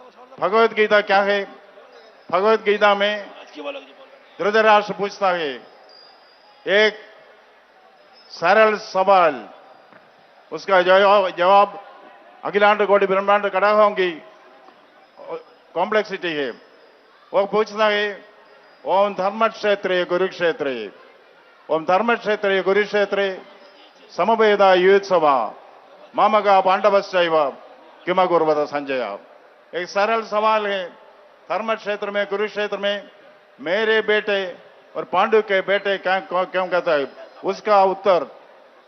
भगवत गीता क्या है? भगवत गीता में धृतराष्ट्र पूछता है एक सरल सवाल, उसका जवाब अखिलांड कोटि ब्रह्मांड कड़ाहों की कॉम्प्लेक्सिटी है। वो पूछता है ओम धर्म क्षेत्रे कुरुक्षेत्रे, ओम धर्म क्षेत्रे कुरुक्षेत्रे समवेदा युत्सवा मामका पांडवश्चैव किम कुर्वत संजय। एक सरल सवाल है, धर्म क्षेत्र में कुरुक्षेत्र में मेरे बेटे और पांडु के बेटे क्यों कहता है? उसका उत्तर,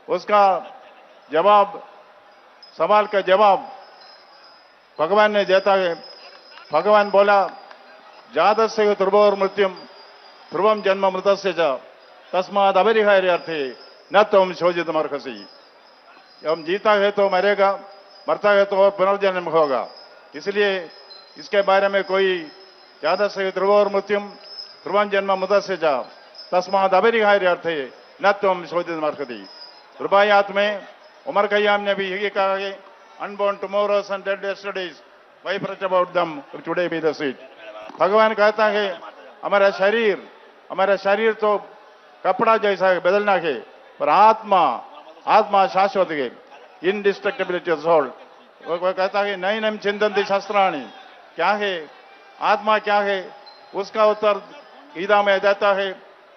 उसका जवाब, सवाल का जवाब भगवान ने देता है। भगवान बोला जातस्य ध्रुवोर मृत्युम ध्रुवम जन्म मृतस्य च तस्माद अपरिहार्यार्थे न तुम शोचितुम अर्हसि। हम जीता है तो मरेगा, मरता है तो पुनर्जन्म होगा, इसलिए इसके बारे में कोई जातस्य ध्रुवोर मृत्युम ध्रुवम जन्म मृतस्य च तस्माद अपरिहार्यार्थे न तुम शोचितुम अर्हसि। ध्रुवायात में उमर खयाम ने भी यही कहा है unborn tomorrow's and dead yesterday's why freight about them today be the sweet. भगवान कहता है हमारा शरीर तो कपड़ा जैसा है, बदलना है, पर आत्मा शाश्वत है, इनडिस्ट्रक्टिबिलिटी ऑफ सोल। वो कहता है नैनम चिंतन्ति शस्त्राणि, क्या है आत्मा, क्या है? उसका उत्तर गीता में देता है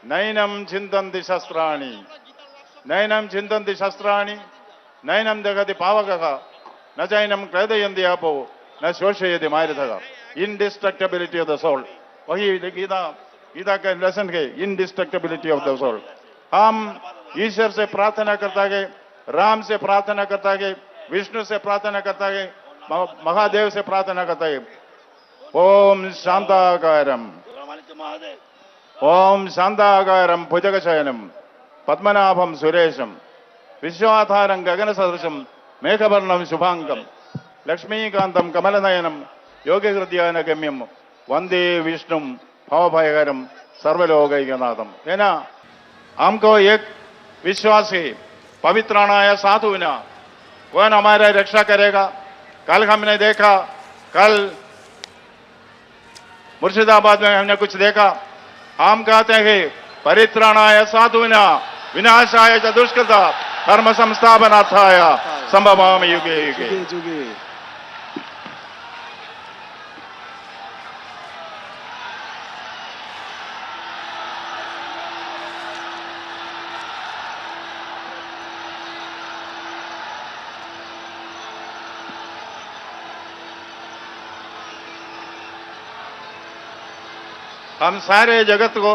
नैनम चिंतन्ति शस्त्राणि, नैनम चिंतन्ति शस्त्राणि नैनम जगति पावकः न चैनम क्लेदयन्ति आपो न शोषयति मारुतः। इनडिस्ट्रक्टिबिलिटी ऑफ द सोल, वही गीता का लेसन है, इनडिस्ट्रक्टिबिलिटी ऑफ द सोल। हम ईश्वर से प्रार्थना करता है, राम से प्रार्थना करता है, विष्णु से प्रार्थना करता है, महादेव से प्रार्थना करता है। ओम शांताकारम, ओम शांताकारम भुजगशयनम पद्मनाभम सुरेशम विश्वाधारं गगन सदृशम मेघवर्णम शुभांगम लक्ष्मीकांतम कमलनयनम योगी हृदयान गम्यम वंदे विष्णुम भवभयहरम सर्वलोकैकनाथम। है ना, हमको एक विश्वास है पवित्राणाय साधुना, कौन हमारा रक्षा करेगा। कल हमने देखा, कल मुर्शिदाबाद में हमने कुछ देखा, हम कहते हैं परित्राणाय साधुना विनाशाय च दुष्कृता धर्म संस्थापनार्थाय संभवामि युगे युगे। हम सारे जगत को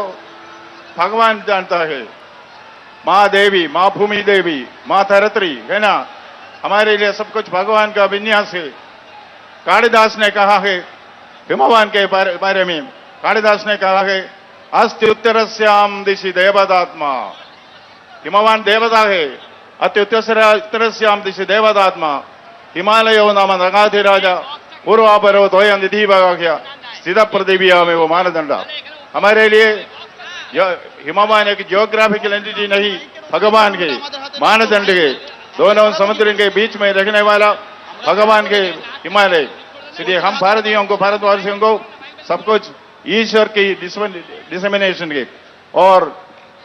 भगवान जानता है, माँ देवी, माँ भूमि देवी, माँ धरत्री, है ना, हमारे लिए सब कुछ भगवान का विन्यास है। कालिदास ने कहा है हिमवान के बारे में, कालिदास ने कहा है अस्ति उत्तरस्याम दिशि देवदात्मा, हिमवान देवता है, अति उत्तरस्याम दिशि देवदात्मा हिमालयो नाम नगाधिराजा पूर्वापरो द्वयं निधिभाग्य स्थित पृथिव्या में वो मानदंडा। हमारे लिए हिमवान एक जियोग्राफिकल एंटिटी नहीं, भगवान के मानदंड के, दोनों समुद्र के बीच में रहने वाला भगवान के हिमालय। इसलिए हम भारतीयों को, भारतवासियों को सब कुछ ईश्वर की डिसमिनेशन के। और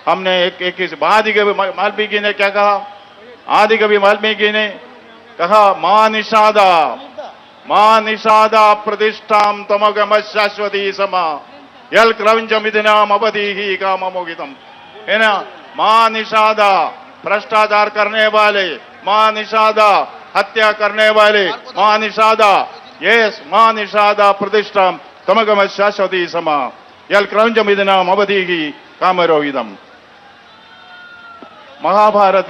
हमने एक आदि कवि वाल्मीकि ने क्या कहा, आदि कवि वाल्मीकि ने कहा मां निषादा प्रतिष्ठाम तमगम शाश्वती समा यल क्रंचमिदिनाम अवधि कामोगितम। है ना, मां निषादा भ्रष्टाचार करने वाले, मां निषादा हत्या करने वाले, मां निषादा, यस मां निषादा प्रतिष्ठाम तमगम शाश्वती समा यल क्रंचमिदिनाम अवधि कामरोहितम। महाभारत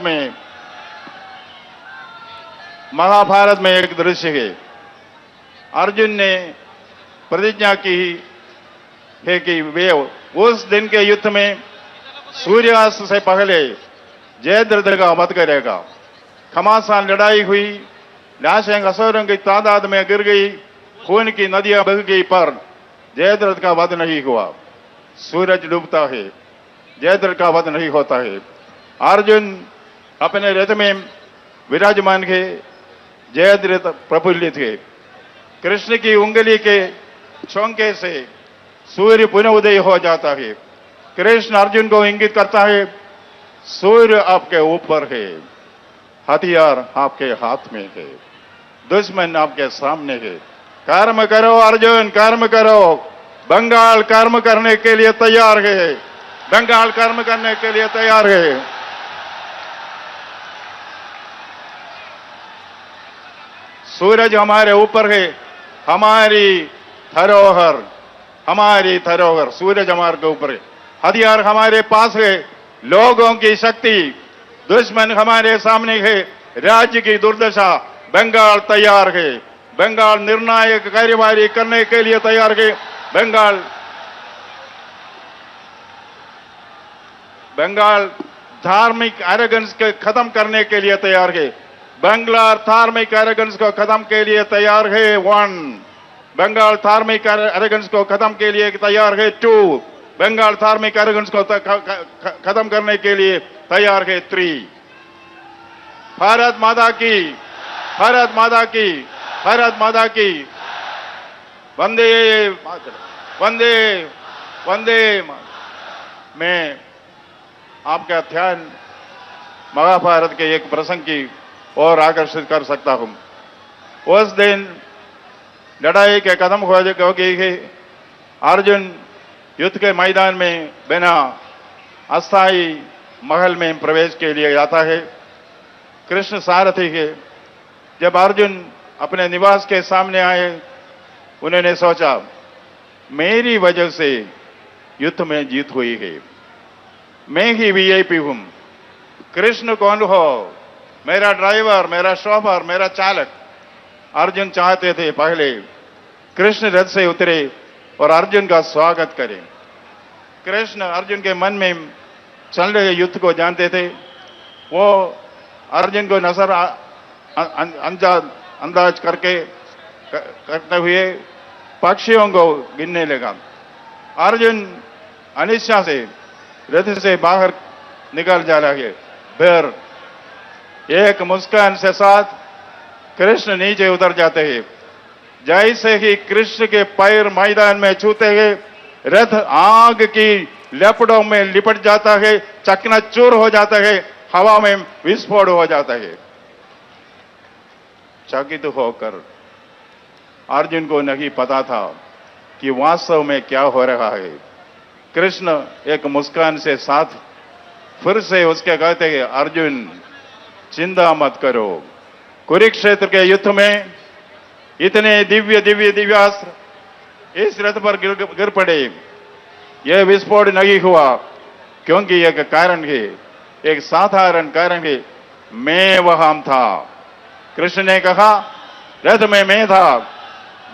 में एक दृश्य है, अर्जुन ने प्रतिज्ञा की है कि वे उस दिन के युद्ध में सूर्यास्त से पहले जयद्रथ का वध करेगा। घमासान लड़ाई हुई, लाशें असुरों की तादाद में गिर गई, खून की नदियां बह गई, पर जयद्रथ का वध नहीं हुआ। सूरज डूबता है, जयद्रथ का वध नहीं होता है। अर्जुन अपने रथ में विराजमान है, जयद्रथ प्रफुल्लित है। कृष्ण की उंगली के चौंके से सूर्य पुनः उदय हो जाता है। कृष्ण अर्जुन को इंगित करता है, सूर्य आपके ऊपर है, हथियार आपके हाथ में है, दुश्मन आपके सामने है। कर्म करो अर्जुन, कर्म करो। बंगाल कर्म करने के लिए तैयार है, बंगाल कर्म करने के लिए तैयार है। सूरज हमारे ऊपर है, हमारी धरोहर, हमारी धरोहर सूरज हमारे ऊपर है। हथियार हमारे पास है, लोगों की शक्ति, दुश्मन हमारे सामने है, राज्य की दुर्दशा। बंगाल तैयार है, बंगाल निर्णायक कार्यवाही करने के लिए तैयार है। बंगाल धार्मिक एरोगेंस के खत्म करने के लिए तैयार है। बंगाल धार्मिक एरोगेंस को खत्म के लिए तैयार है 1। बंगाल धार्मिक एरोगेंस को खत्म के लिए तैयार है 2। बंगाल धार्मिक एरोगेंस को खत्म करने के लिए तैयार है 3। भारत माता की, भारत माता की, भारत माता की। वंदे वंदे वंदे। मैं आपका ध्यान महाभारत के एक प्रसंग की ओर आकर्षित कर सकता हूं। उस दिन लड़ाई के खत्म हो गई है। अर्जुन युद्ध के मैदान में बिना अस्थायी महल में प्रवेश के लिए जाता है। कृष्ण सारथी है। जब अर्जुन अपने निवास के सामने आए, उन्होंने सोचा, मेरी वजह से युद्ध में जीत हुई है, मैं ही वीआईपी हूं। कृष्ण कौन हो? मेरा ड्राइवर, मेरा शोफर, मेरा चालक। अर्जुन चाहते थे पहले कृष्ण रथ से उतरे और अर्जुन का स्वागत करें। कृष्ण अर्जुन के मन में चल रहे युद्ध को जानते थे। वो अर्जुन को नजर अंदाज करते हुए पक्षियों को गिनने लगा। अर्जुन अनिच्छा से रथ से बाहर निकल जा रहा है। फिर एक मुस्कान से साथ कृष्ण नीचे उतर जाते हैं। जैसे ही कृष्ण के पैर मैदान में छूते हैं, रथ आग की लपटों में लिपट जाता है, चकनाचूर हो जाता है, हवा में विस्फोट हो जाता है। चकित होकर अर्जुन को नहीं पता था कि वास्तव में क्या हो रहा है। कृष्ण एक मुस्कान से साथ फिर से उसके कहते हैं, अर्जुन चिंता मत करो, कुरुक्षेत्र के युद्ध में इतने दिव्य दिव्य दिव्यास्त्र इस रथ पर गिर पड़े, यह विस्फोट नहीं हुआ क्योंकि एक कारण है, एक साधारण कारण है, मैं वहां था। कृष्ण ने कहा, रथ में मैं था।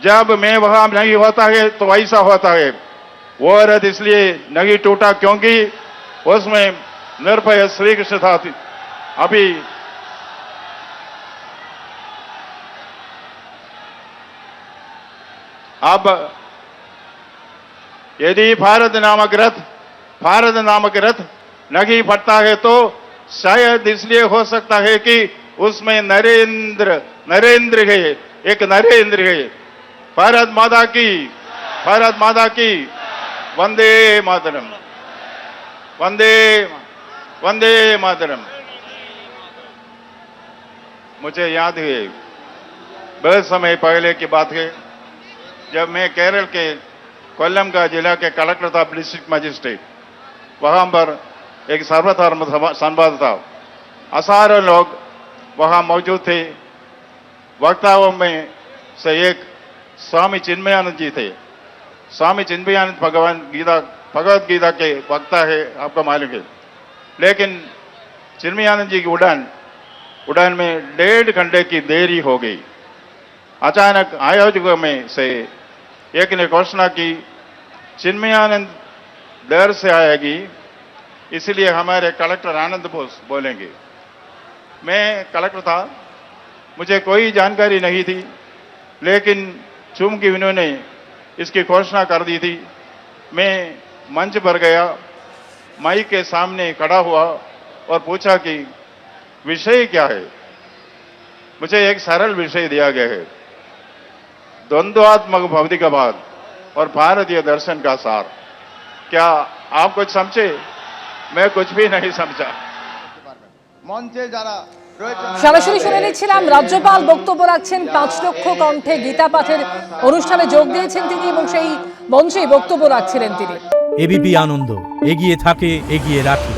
जब मैं वहां नहीं होता है तो ऐसा होता है। वो रथ इसलिए नहीं टूटा क्योंकि उसमें निर्भय श्री कृष्ण था। अभी अब यदि भारत नामक रथ नहीं फटता है तो शायद इसलिए हो सकता है कि उसमें नरेंद्र है, एक नरेंद्र है। भारत माता की, भारत माता की। वंदे मातरम, वंदे वंदे मातरम। मुझे याद है, बहुत समय पहले की बात है, जब मैं केरल के कोल्लम का जिला के कलेक्टर था, डिस्ट्रिक्ट मजिस्ट्रेट। वहां पर एक सर्वधर्म संवाद था। हजारों लोग वहां मौजूद थे। वक्ताओं में से एक स्वामी चिन्मयानंद जी थे। स्वामी चिन्मयानंद भगवत गीता के वक्ता है, आपको मालूम है। लेकिन चिन्मयानंद जी की उड़ान में 1.5 घंटे की देरी हो गई। अचानक आयोजकों में से एक ने घोषणा की, चिन्मयानंद देर से आएगी, इसलिए हमारे कलेक्टर आनंद बोस बोलेंगे। मैं कलेक्टर था, मुझे कोई जानकारी नहीं थी, लेकिन चूंकि उन्होंने इसकी घोषणा कर दी थी, मैं मंच पर गया, माइक के सामने खड़ा हुआ और पूछा कि विषय क्या है। मुझे एक सरल विषय दिया गया है, द्वंद्वात्मक भौतिकवाद और भारतीय दर्शन का सार। क्या आप कुछ समझे? मैं कुछ भी नहीं समझा। মঞ্চে যারা রয়েছেন সরাসরি শুনে নিচ্ছিলাম রাজ্যপাল বক্তব্য রাখছেন 5 লক্ষ কণ্ঠে গীতা পাঠের অনুষ্ঠানে যোগ দিয়েছেন তিনি এবং সেই মঞ্চেই বক্তব্য রাখছিলেন তিনি। এবিপি আনন্দ এগিয়ে থাকে, এগিয়ে রাখে।